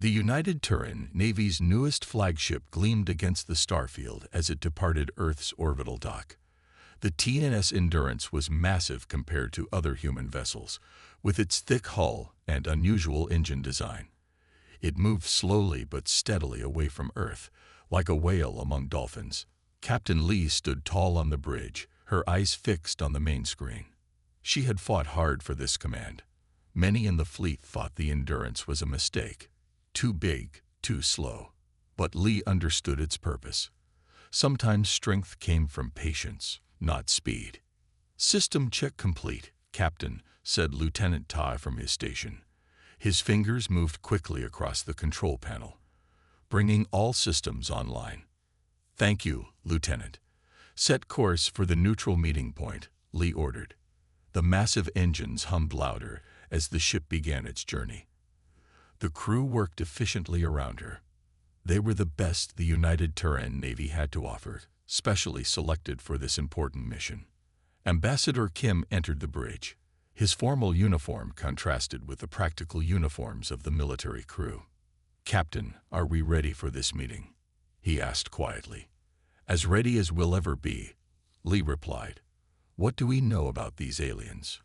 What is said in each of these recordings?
The United Terran Navy's newest flagship gleamed against the starfield as it departed Earth's orbital dock. The TNS Endurance was massive compared to other human vessels, with its thick hull and unusual engine design. It moved slowly but steadily away from Earth, like a whale among dolphins. Captain Lee stood tall on the bridge, her eyes fixed on the main screen. She had fought hard for this command. Many in the fleet thought the Endurance was a mistake. Too big, too slow. But Lee understood its purpose. Sometimes strength came from patience, not speed. "System check complete, Captain," said Lieutenant Ta from his station. His fingers moved quickly across the control panel, bringing all systems online. "Thank you, Lieutenant. Set course for the neutral meeting point," Lee ordered. The massive engines hummed louder as the ship began its journey. The crew worked efficiently around her. They were the best the United Terran Navy had to offer, specially selected for this important mission. Ambassador Kim entered the bridge. His formal uniform contrasted with the practical uniforms of the military crew. "Captain, are we ready for this meeting?" he asked quietly. "As ready as we'll ever be," Lee replied. "What do we know about these aliens?"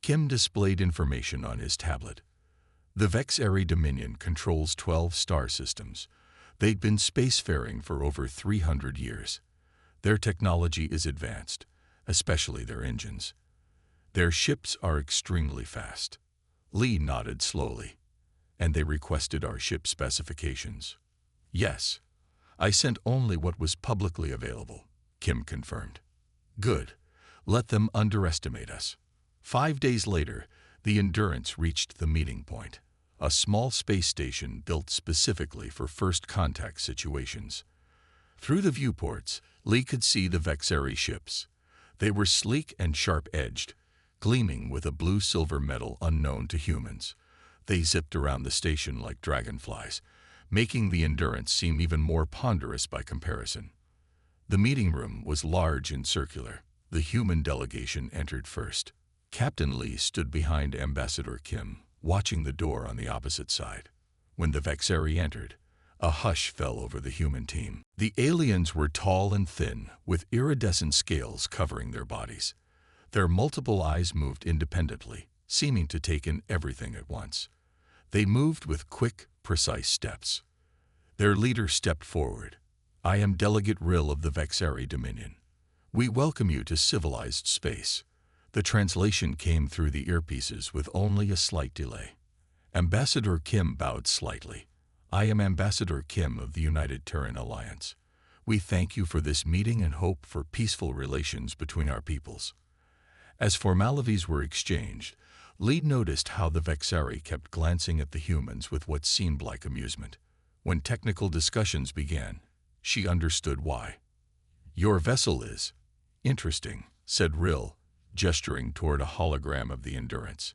Kim displayed information on his tablet. The Vexari Dominion controls 12 star systems. They'd been spacefaring for over 300 years. Their technology is advanced, especially their engines. Their ships are extremely fast. Lee nodded slowly. "And they requested our ship specifications." "Yes. I sent only what was publicly available," Kim confirmed. "Good. Let them underestimate us." 5 days later, the Endurance reached the meeting point, a small space station built specifically for first contact situations. Through the viewports, Lee could see the Vexari ships. They were sleek and sharp-edged, gleaming with a blue-silver metal unknown to humans. They zipped around the station like dragonflies, making the Endurance seem even more ponderous by comparison. The meeting room was large and circular. The human delegation entered first. Captain Lee stood behind Ambassador Kim, watching the door on the opposite side. When the Vexari entered, a hush fell over the human team. The aliens were tall and thin, with iridescent scales covering their bodies. Their multiple eyes moved independently, seeming to take in everything at once. They moved with quick, precise steps. Their leader stepped forward. "I am Delegate Rill of the Vexari Dominion. We welcome you to civilized space." The translation came through the earpieces with only a slight delay. Ambassador Kim bowed slightly. "I am Ambassador Kim of the United Terran Alliance. We thank you for this meeting and hope for peaceful relations between our peoples." As formalities were exchanged, Lee noticed how the Vexari kept glancing at the humans with what seemed like amusement. When technical discussions began, she understood why. "Your vessel is interesting," said Rill, gesturing toward a hologram of the Endurance.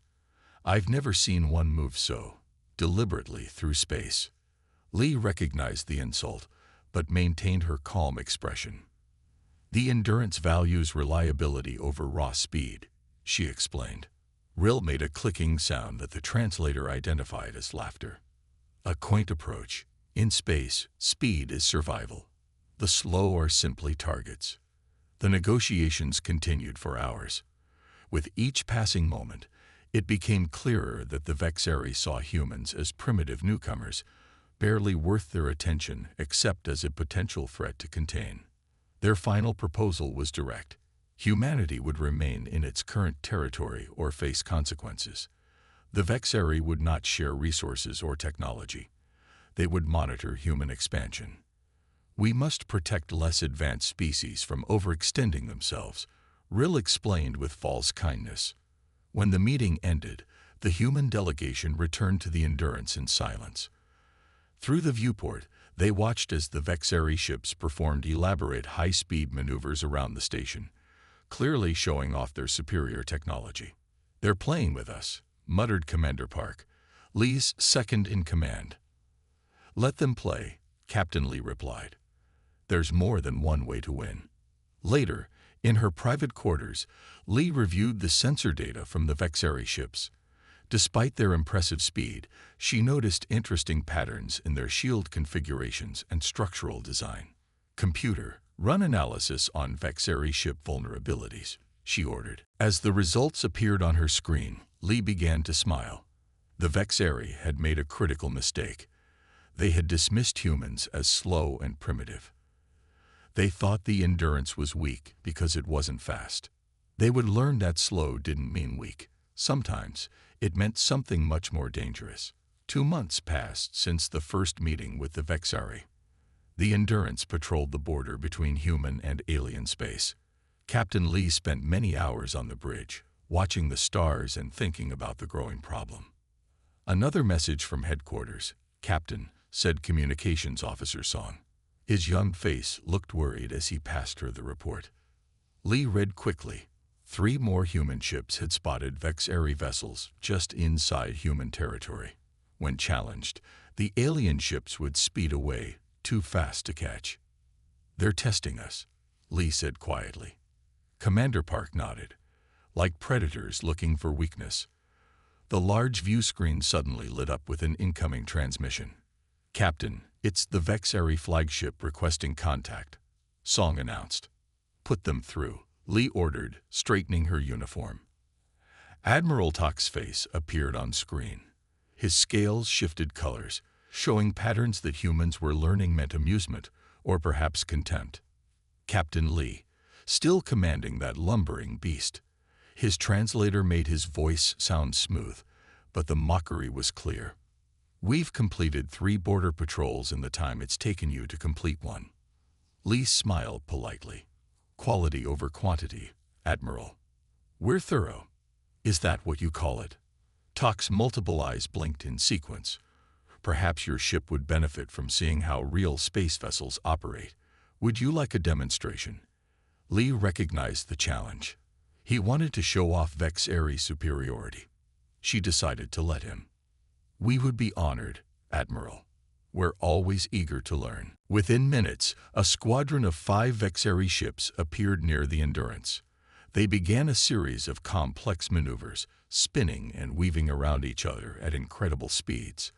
"I've never seen one move so deliberately through space." Lee recognized the insult, but maintained her calm expression. "The Endurance values reliability over raw speed," she explained. Rill made a clicking sound that the translator identified as laughter. "A quaint approach. In space, speed is survival. The slow are simply targets." The negotiations continued for hours. With each passing moment, it became clearer that the Vexari saw humans as primitive newcomers, barely worth their attention except as a potential threat to contain. Their final proposal was direct. Humanity would remain in its current territory or face consequences. The Vexari would not share resources or technology. They would monitor human expansion. "We must protect less advanced species from overextending themselves," Rill explained with false kindness. When the meeting ended, the human delegation returned to the Endurance in silence. Through the viewport, they watched as the Vexari ships performed elaborate high-speed maneuvers around the station, clearly showing off their superior technology. "They're playing with us," muttered Commander Park, Lee's second-in-command. "Let them play," Captain Lee replied. "There's more than one way to win." Later, in her private quarters, Lee reviewed the sensor data from the Vexari ships. Despite their impressive speed, she noticed interesting patterns in their shield configurations and structural design. "Computer, run analysis on Vexari ship vulnerabilities," she ordered. As the results appeared on her screen, Lee began to smile. The Vexari had made a critical mistake. They had dismissed humans as slow and primitive. They thought the endurance was weak because it wasn't fast. They would learn that slow didn't mean weak. Sometimes it meant something much more dangerous. 2 months passed since the first meeting with the Vexari. The Endurance patrolled the border between human and alien space. Captain Lee spent many hours on the bridge, watching the stars and thinking about the growing problem. "Another message from headquarters, Captain," said Communications Officer Song. His young face looked worried as he passed her the report. Lee read quickly. 3 more human ships had spotted Vexari vessels just inside human territory. When challenged, the alien ships would speed away, too fast to catch. "They're testing us," Lee said quietly. Commander Park nodded. Like predators looking for weakness. The large view screen suddenly lit up with an incoming transmission. "Captain, it's the Vexari flagship requesting contact," Song announced. "Put them through," Lee ordered, straightening her uniform. Admiral Tak's face appeared on screen. His scales shifted colors, showing patterns that humans were learning meant amusement, or perhaps contempt. Captain Lee, still commanding that lumbering beast. His translator made his voice sound smooth, but the mockery was clear. "We've completed 3 border patrols in the time it's taken you to complete one." Lee smiled politely. "Quality over quantity, Admiral. We're thorough. Is that what you call it?" Tak's multiple eyes blinked in sequence. "Perhaps your ship would benefit from seeing how real space vessels operate. Would you like a demonstration?" Lee recognized the challenge. He wanted to show off Vexari's superiority. She decided to let him. "We would be honored, Admiral. We're always eager to learn." Within minutes, a squadron of 5 Vexari ships appeared near the Endurance. They began a series of complex maneuvers, spinning and weaving around each other at incredible speeds.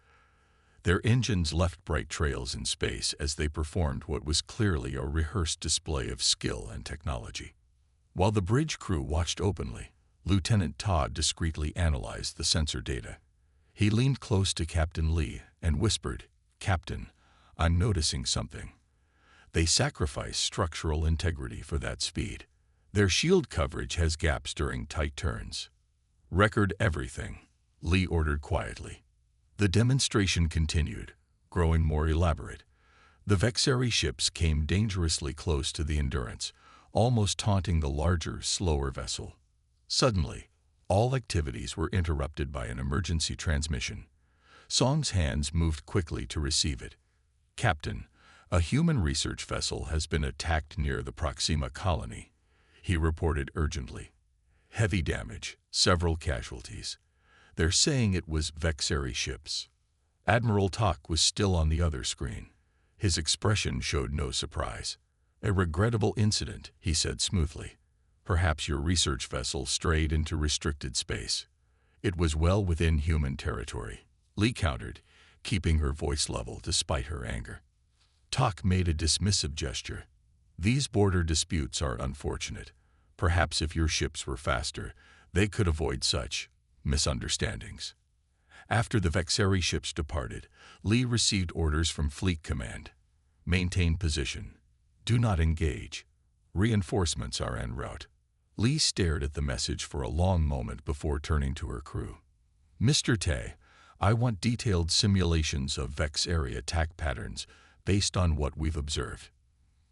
Their engines left bright trails in space as they performed what was clearly a rehearsed display of skill and technology. While the bridge crew watched openly, Lieutenant Todd discreetly analyzed the sensor data. He leaned close to Captain Lee and whispered, "Captain, I'm noticing something. They sacrifice structural integrity for that speed. Their shield coverage has gaps during tight turns." "Record everything," Lee ordered quietly. The demonstration continued, growing more elaborate. The Vexari ships came dangerously close to the Endurance, almost taunting the larger, slower vessel. Suddenly, all activities were interrupted by an emergency transmission. Song's hands moved quickly to receive it. "Captain, a human research vessel has been attacked near the Proxima colony," he reported urgently. "Heavy damage, several casualties. They're saying it was Vexari ships." Admiral Tak was still on the other screen. His expression showed no surprise. "A regrettable incident," he said smoothly. "Perhaps your research vessel strayed into restricted space. It was well within human territory," Lee countered, keeping her voice level despite her anger. Tak made a dismissive gesture. "These border disputes are unfortunate. Perhaps if your ships were faster, they could avoid such misunderstandings." After the Vexari ships departed, Lee received orders from Fleet Command. "Maintain position. Do not engage. Reinforcements are en route." Lee stared at the message for a long moment before turning to her crew. "Mr. Tay, I want detailed simulations of Vexari attack patterns based on what we've observed.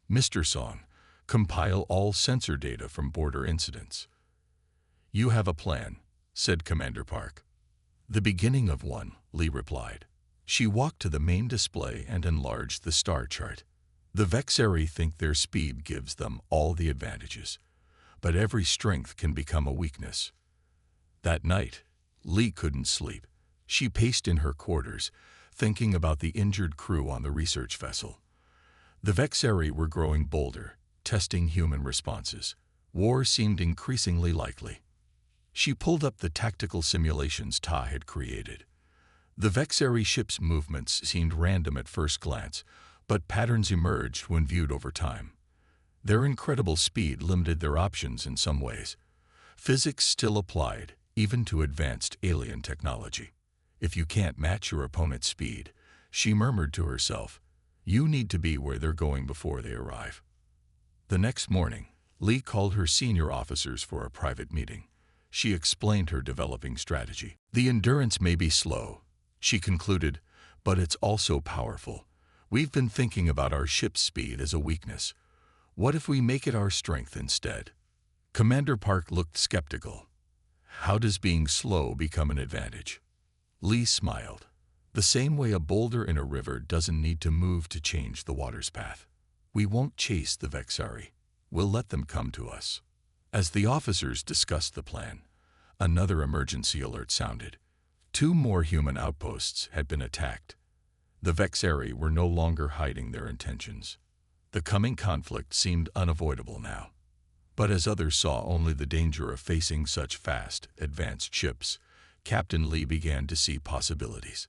Mr. Song, compile all sensor data from border incidents." "You have a plan," said Commander Park. "The beginning of one," Lee replied. She walked to the main display and enlarged the star chart. "The Vexari think their speed gives them all the advantages, but every strength can become a weakness." That night, Lee couldn't sleep. She paced in her quarters, thinking about the injured crew on the research vessel. The Vexari were growing bolder, testing human responses. War seemed increasingly likely. She pulled up the tactical simulations Ta had created. The Vexari ship's movements seemed random at first glance, but patterns emerged when viewed over time. Their incredible speed limited their options in some ways. Physics still applied, even to advanced alien technology. If you can't match your opponent's speed, she murmured to herself, you need to be where they're going before they arrive. The next morning, Lee called her senior officers for a private meeting. She explained her developing strategy. The endurance may be slow, she concluded, but it's also powerful. We've been thinking about our ship's speed as a weakness. What if we make it our strength instead? Commander Park looked skeptical. How does being slow become an advantage? Lee smiled. The same way a boulder in a river doesn't need to move to change the water's path. We won't chase the Vexari. We'll let them come to us. As the officers discussed the plan, another emergency alert sounded. 2 more human outposts had been attacked. The Vexari were no longer hiding their intentions. The coming conflict seemed unavoidable now. But as others saw only the danger of facing such fast, advanced ships, Captain Lee began to see possibilities.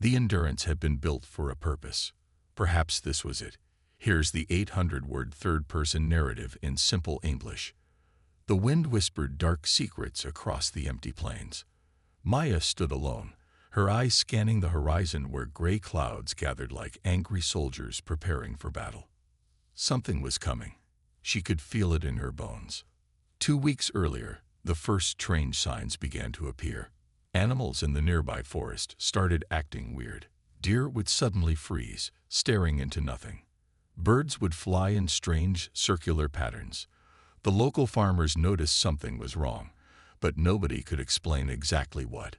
The Endurance had been built for a purpose. Perhaps this was it. Here's the 800-word third-person narrative in simple English. The wind whispered dark secrets across the empty plains. Maya stood alone, her eyes scanning the horizon where gray clouds gathered like angry soldiers preparing for battle. Something was coming. She could feel it in her bones. 2 weeks earlier, the first strange signs began to appear. Animals in the nearby forest started acting weird. Deer would suddenly freeze, staring into nothing. Birds would fly in strange, circular patterns. The local farmers noticed something was wrong, but nobody could explain exactly what.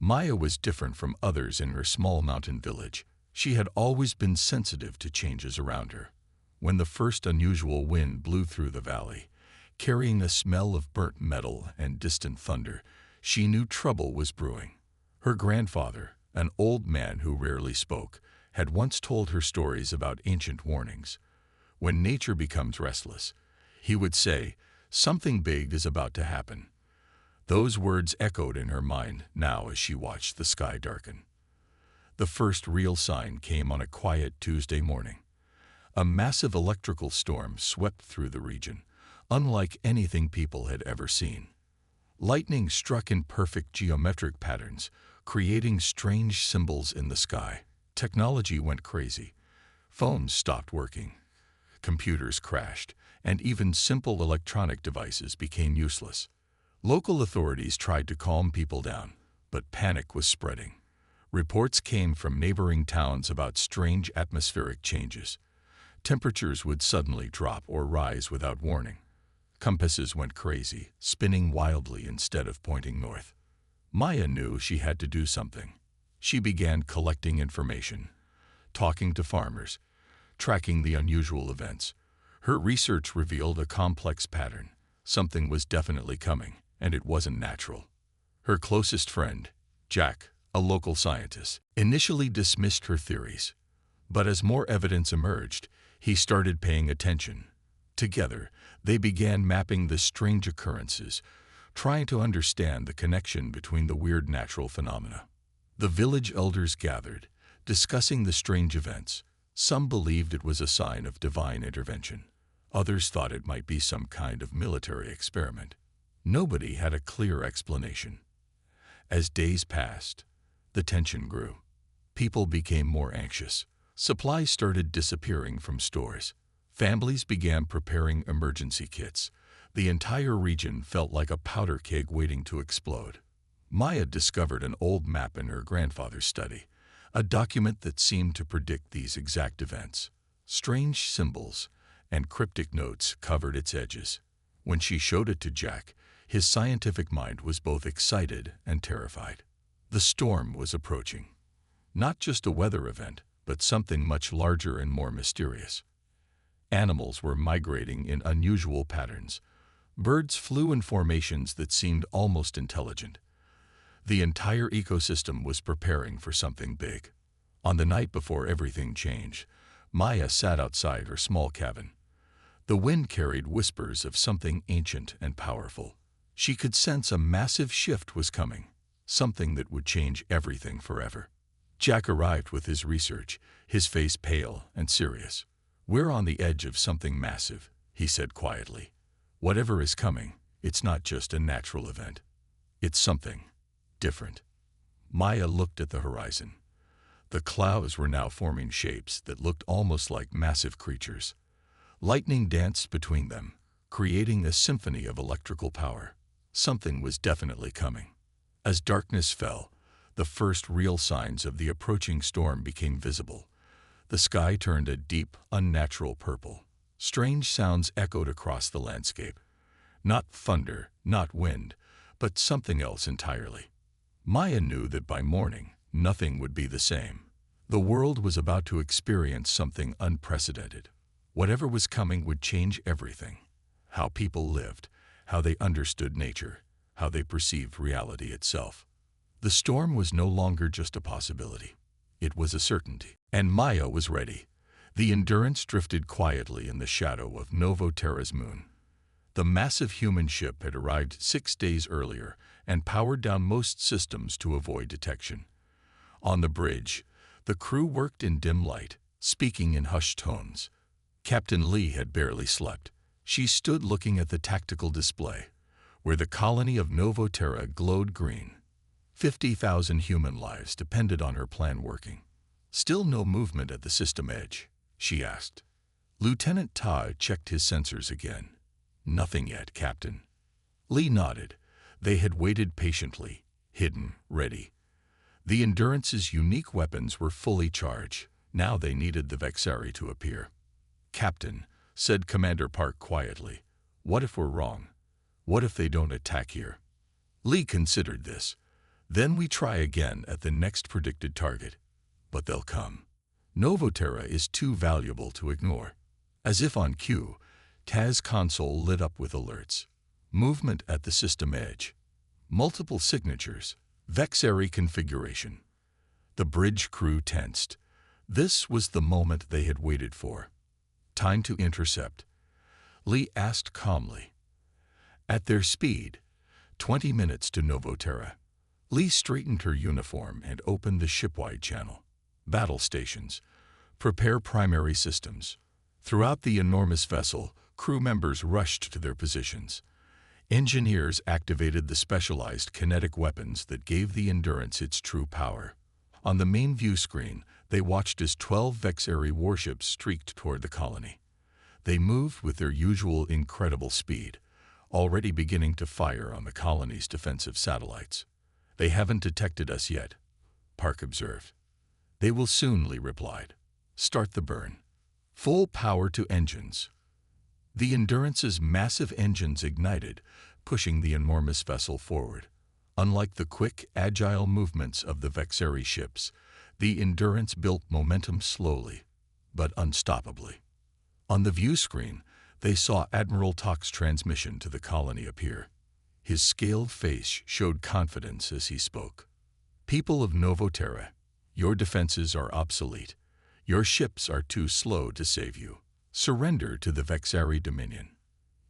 Maya was different from others in her small mountain village. She had always been sensitive to changes around her. When the first unusual wind blew through the valley, carrying a smell of burnt metal and distant thunder, she knew trouble was brewing. Her grandfather, an old man who rarely spoke, had once told her stories about ancient warnings. When nature becomes restless, he would say, something big is about to happen. Those words echoed in her mind now as she watched the sky darken. The first real sign came on a quiet Tuesday morning. A massive electrical storm swept through the region, unlike anything people had ever seen. Lightning struck in perfect geometric patterns, creating strange symbols in the sky. Technology went crazy. Phones stopped working. Computers crashed, and even simple electronic devices became useless. Local authorities tried to calm people down, but panic was spreading. Reports came from neighboring towns about strange atmospheric changes. Temperatures would suddenly drop or rise without warning. Compasses went crazy, spinning wildly instead of pointing north. Maya knew she had to do something. She began collecting information, talking to farmers, tracking the unusual events. Her research revealed a complex pattern. Something was definitely coming, and it wasn't natural. Her closest friend, Jack, a local scientist, initially dismissed her theories. But as more evidence emerged, he started paying attention. Together, they began mapping the strange occurrences, trying to understand the connection between the weird natural phenomena. The village elders gathered, discussing the strange events. Some believed it was a sign of divine intervention. Others thought it might be some kind of military experiment. Nobody had a clear explanation. As days passed, the tension grew. People became more anxious. Supplies started disappearing from stores. Families began preparing emergency kits. The entire region felt like a powder keg waiting to explode. Maya discovered an old map in her grandfather's study, a document that seemed to predict these exact events. Strange symbols and cryptic notes covered its edges. When she showed it to Jack, his scientific mind was both excited and terrified. The storm was approaching. Not just a weather event, but something much larger and more mysterious. Animals were migrating in unusual patterns. Birds flew in formations that seemed almost intelligent. The entire ecosystem was preparing for something big. On the night before everything changed, Maya sat outside her small cabin. The wind carried whispers of something ancient and powerful. She could sense a massive shift was coming, something that would change everything forever. Jack arrived with his research, his face pale and serious. "We're on the edge of something massive," he said quietly. "Whatever is coming, it's not just a natural event. It's something different." Maya looked at the horizon. The clouds were now forming shapes that looked almost like massive creatures. Lightning danced between them, creating a symphony of electrical power. Something was definitely coming. As darkness fell, the first real signs of the approaching storm became visible. The sky turned a deep, unnatural purple. Strange sounds echoed across the landscape. Not thunder, not wind, but something else entirely. Maya knew that by morning, nothing would be the same. The world was about to experience something unprecedented. Whatever was coming would change everything. How people lived, how they understood nature, how they perceived reality itself. The storm was no longer just a possibility. It was a certainty. And Maya was ready. The Endurance drifted quietly in the shadow of Novoterra's moon. The massive human ship had arrived 6 days earlier and powered down most systems to avoid detection. On the bridge, the crew worked in dim light, speaking in hushed tones. Captain Lee had barely slept. She stood looking at the tactical display, where the colony of Novoterra glowed green. 50,000 human lives depended on her plan working. "Still no movement at the system edge?" she asked. Lieutenant Todd checked his sensors again. "Nothing yet, Captain." Lee nodded. They had waited patiently, hidden, ready. The Endurance's unique weapons were fully charged. Now they needed the Vexari to appear. "Captain," said Commander Park quietly, "what if we're wrong? What if they don't attack here?" Lee considered this. "Then we try again at the next predicted target. But they'll come. Novoterra is too valuable to ignore." As if on cue, Taz's console lit up with alerts. Movement at the system edge. Multiple signatures. Vexari configuration. The bridge crew tensed. This was the moment they had waited for. "Time to intercept," Lee asked calmly. "At their speed, 20 minutes to Novoterra." Lee straightened her uniform and opened the shipwide channel. "Battle stations. Prepare primary systems." Throughout the enormous vessel, crew members rushed to their positions. Engineers activated the specialized kinetic weapons that gave the Endurance its true power. On the main view screen, they watched as 12 Vexari warships streaked toward the colony. They moved with their usual incredible speed, already beginning to fire on the colony's defensive satellites. "They haven't detected us yet," Park observed. "They will soon," Lee replied. "Start the burn." Full power to engines. The Endurance's massive engines ignited, pushing the enormous vessel forward. Unlike the quick, agile movements of the Vexari ships, the Endurance built momentum slowly, but unstoppably. On the view screen, they saw Admiral Tock's transmission to the colony appear. His scaled face showed confidence as he spoke. "People of Novoterra, your defenses are obsolete. Your ships are too slow to save you. Surrender to the Vexari Dominion."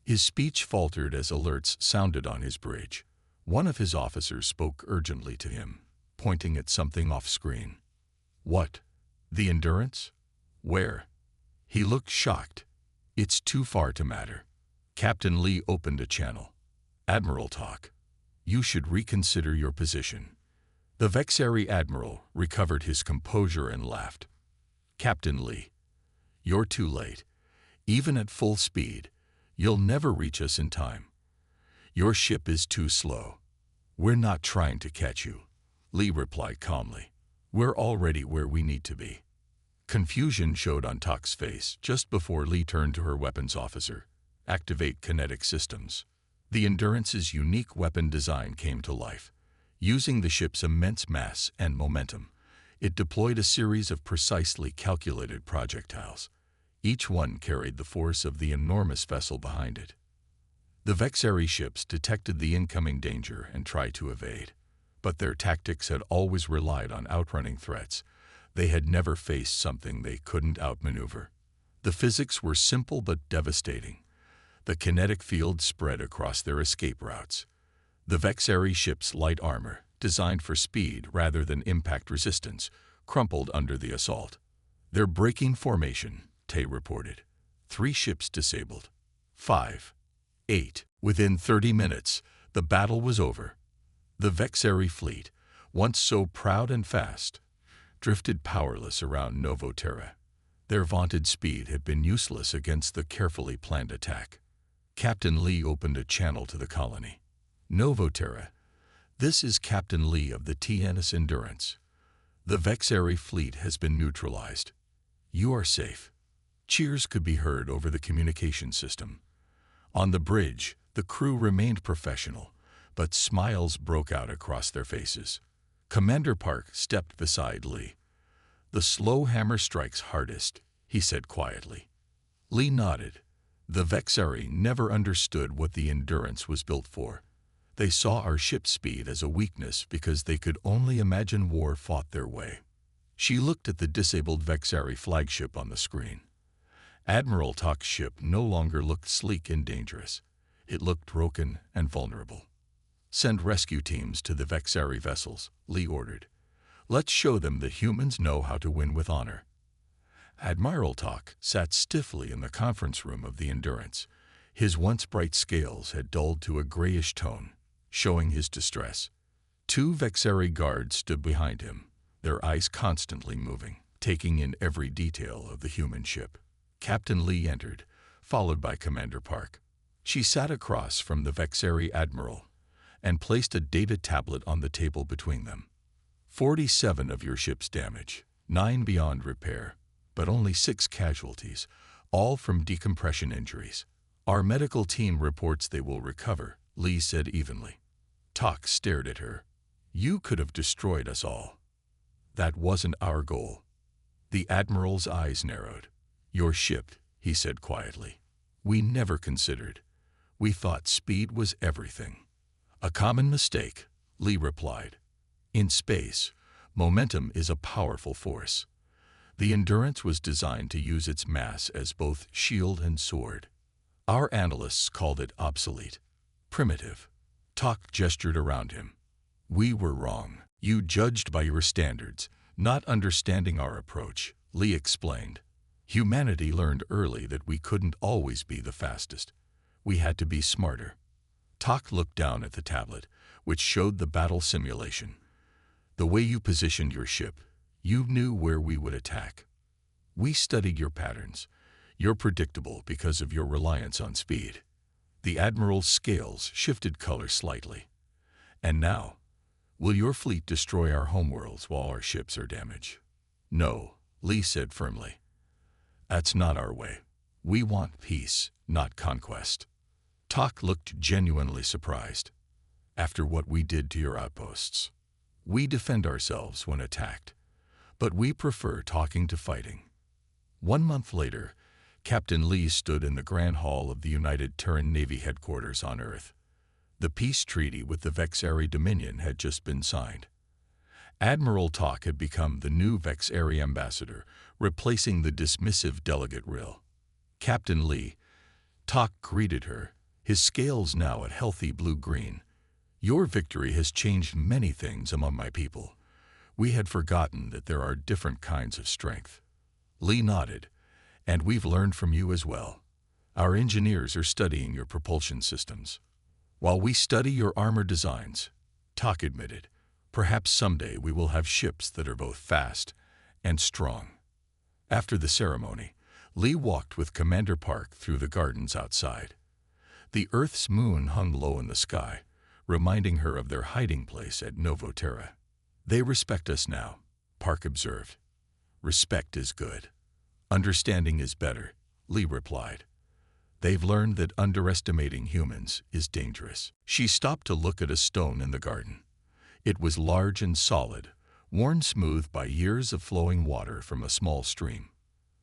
His speech faltered as alerts sounded on his bridge. One of his officers spoke urgently to him, pointing at something off-screen. "What? The Endurance? Where?" He looked shocked. "It's too far to matter." Captain Lee opened a channel. "Admiral Tock, you should reconsider your position." The Vexari Admiral recovered his composure and laughed. "Captain Lee, you're too late. Even at full speed, you'll never reach us in time. Your ship is too slow." "We're not trying to catch you," Lee replied calmly. "We're already where we need to be." Confusion showed on Tock's face just before Lee turned to her weapons officer. "Activate kinetic systems." The Endurance's unique weapon design came to life. Using the ship's immense mass and momentum, it deployed a series of precisely calculated projectiles. Each one carried the force of the enormous vessel behind it. The Vexari ships detected the incoming danger and tried to evade. But their tactics had always relied on outrunning threats. They had never faced something they couldn't outmaneuver. The physics were simple but devastating. The kinetic field spread across their escape routes. The Vexari ship's light armor, designed for speed rather than impact resistance, crumpled under the assault. "They're breaking formation," Tay reported. 3 ships disabled. 5. 8. Within 30 minutes, the battle was over. The Vexari fleet, once so proud and fast, drifted powerless around Novoterra. Their vaunted speed had been useless against the carefully planned attack. Captain Lee opened a channel to the colony. "Novoterra, this is Captain Lee of the TNS Endurance. The Vexari fleet has been neutralized. You are safe." Cheers could be heard over the communication system. On the bridge, the crew remained professional, but smiles broke out across their faces. Commander Park stepped beside Lee. "The slow hammer strikes hardest," he said quietly. Lee nodded. The Vexari never understood what the Endurance was built for. They saw our ship's speed as a weakness because they could only imagine war fought their way. She looked at the disabled Vexari flagship on the screen. Admiral Tak's ship no longer looked sleek and dangerous. It looked broken and vulnerable. "Send rescue teams to the Vexari vessels," Lee ordered. "Let's show them that humans know how to win with honor." Admiral Tak sat stiffly in the conference room of the Endurance. His once bright scales had dulled to a grayish tone, showing his distress. 2 Vexari guards stood behind him, their eyes constantly moving, taking in every detail of the human ship. Captain Lee entered, followed by Commander Park. She sat across from the Vexari admiral and placed a data tablet on the table between them. 47 of your ship's damage, 9 beyond repair, but only 6 casualties, all from decompression injuries. Our medical team reports they will recover, Lee said evenly. Tak stared at her. "You could have destroyed us all." "That wasn't our goal." The admiral's eyes narrowed. "Your ship," he said quietly. "We never considered. We thought speed was everything." "A common mistake," Lee replied. "In space, momentum is a powerful force. The Endurance was designed to use its mass as both shield and sword. Our analysts called it obsolete, primitive." Tak gestured around him. "We were wrong. You judged by your standards, not understanding our approach," Lee explained. "Humanity learned early that we couldn't always be the fastest. We had to be smarter." Tak looked down at the tablet, which showed the battle simulation. "The way you positioned your ship, you knew where we would attack. We studied your patterns. You're predictable because of your reliance on speed." The admiral's scales shifted color slightly. "And now, will your fleet destroy our homeworlds while our ships are damaged?" "No," Lee said firmly. "That's not our way. We want peace, not conquest." Tak looked genuinely surprised. "After what we did to your outposts, we defend ourselves when attacked, but we prefer talking to fighting." 1 month later, Captain Lee stood in the Grand Hall of the United Terran Navy headquarters on Earth. The peace treaty with the Vexari Dominion had just been signed. Admiral Tak had become the new Vexari ambassador, replacing the dismissive delegate Rill. "Captain Lee," Tak greeted her, his scales now at healthy blue-green. "Your victory has changed many things among my people. We had forgotten that there are different kinds of strength." Lee nodded. "And we've learned from you as well. Our engineers are studying your propulsion systems, while we study your armor designs," Tak admitted. "Perhaps someday we will have ships that are both fast and strong." After the ceremony, Lee walked with Commander Park through the gardens outside. The Earth's moon hung low in the sky, reminding her of their hiding place at Novoterra. "They respect us now," Park observed. "Respect is good. Understanding is better," Lee replied. "They've learned that underestimating humans is dangerous." She stopped to look at a stone in the garden. It was large and solid, worn smooth by years of flowing water from a small stream.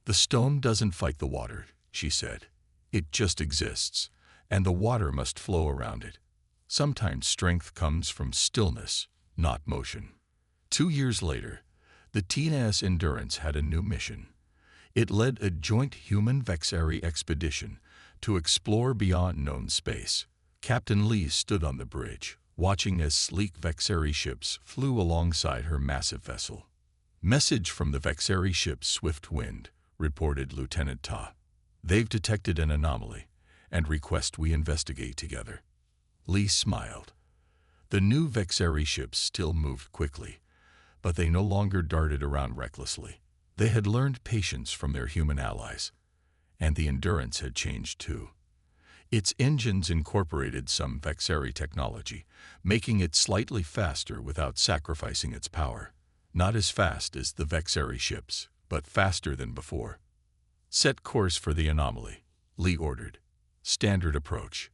"The stone doesn't fight the water," she said. "It just exists, and the water must flow around it. Sometimes strength comes from stillness, not motion." 2 years later, the TNS Endurance had a new mission. It led a joint human-Vexari expedition to explore beyond known space. Captain Lee stood on the bridge, watching as sleek Vexeri ships flew alongside her massive vessel. "Message from the Vexeri ship Swift Wind," reported Lieutenant Ta. "They've detected an anomaly and request we investigate together." Lee smiled. The new Vexeri ships still moved quickly, but they no longer darted around recklessly. They had learned patience from their human allies, and the endurance had changed too. Its engines incorporated some Vexeri technology, making it slightly faster without sacrificing its power. Not as fast as the Vexeri ships, but faster than before. "Set course for the anomaly," Lee ordered. "Standard approach."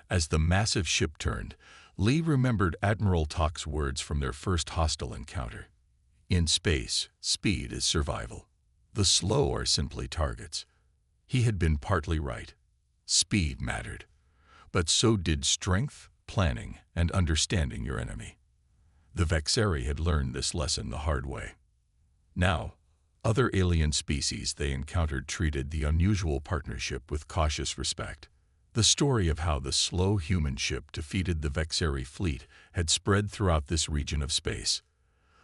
As the massive ship turned, Lee remembered Admiral Tak's words from their first hostile encounter. "In space, speed is survival. The slow are simply targets." He had been partly right. Speed mattered, but so did strength, planning, and understanding your enemy. The Vexeri had learned this lesson the hard way. Now, other alien species they encountered treated the unusual partnership with cautious respect. The story of how the slow human ship defeated the Vexeri fleet had spread throughout this region of space.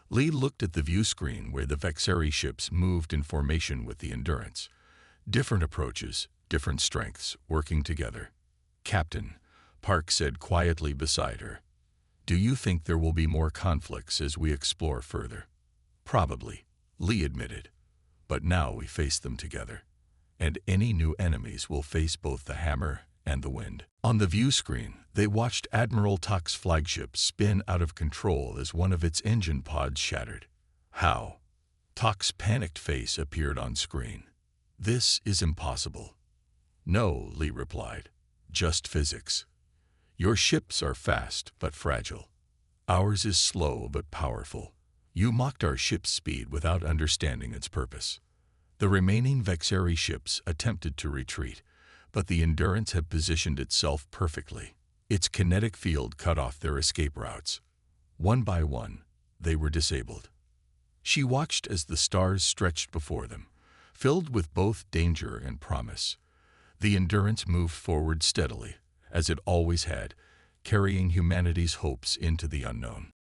Lee looked at the view screen where the Vexeri ships moved in formation with the Endurance. Different approaches, different strengths, working together. "Captain," Park said quietly beside her, "do you think there will be more conflicts as we explore further?" "Probably," Lee admitted. "But now we face them together. And any new enemies will face both the hammer and the wind." On the view screen, they watched Admiral Tak's flagship spin out of control as one of its engine pods shattered. "How?" Tak's panicked face appeared on screen. "This is impossible." "No," Lee replied. "Just physics. Your ships are fast but fragile. Ours is slow but powerful. You mocked our ship's speed without understanding its purpose." The remaining Vexeri ships attempted to retreat, but the Endurance had positioned itself perfectly. Its kinetic field cut off their escape routes. One by one, they were disabled. She watched as the stars stretched before them, filled with both danger and promise. The Endurance moved forward steadily, as it always had, carrying humanity's hopes into the unknown.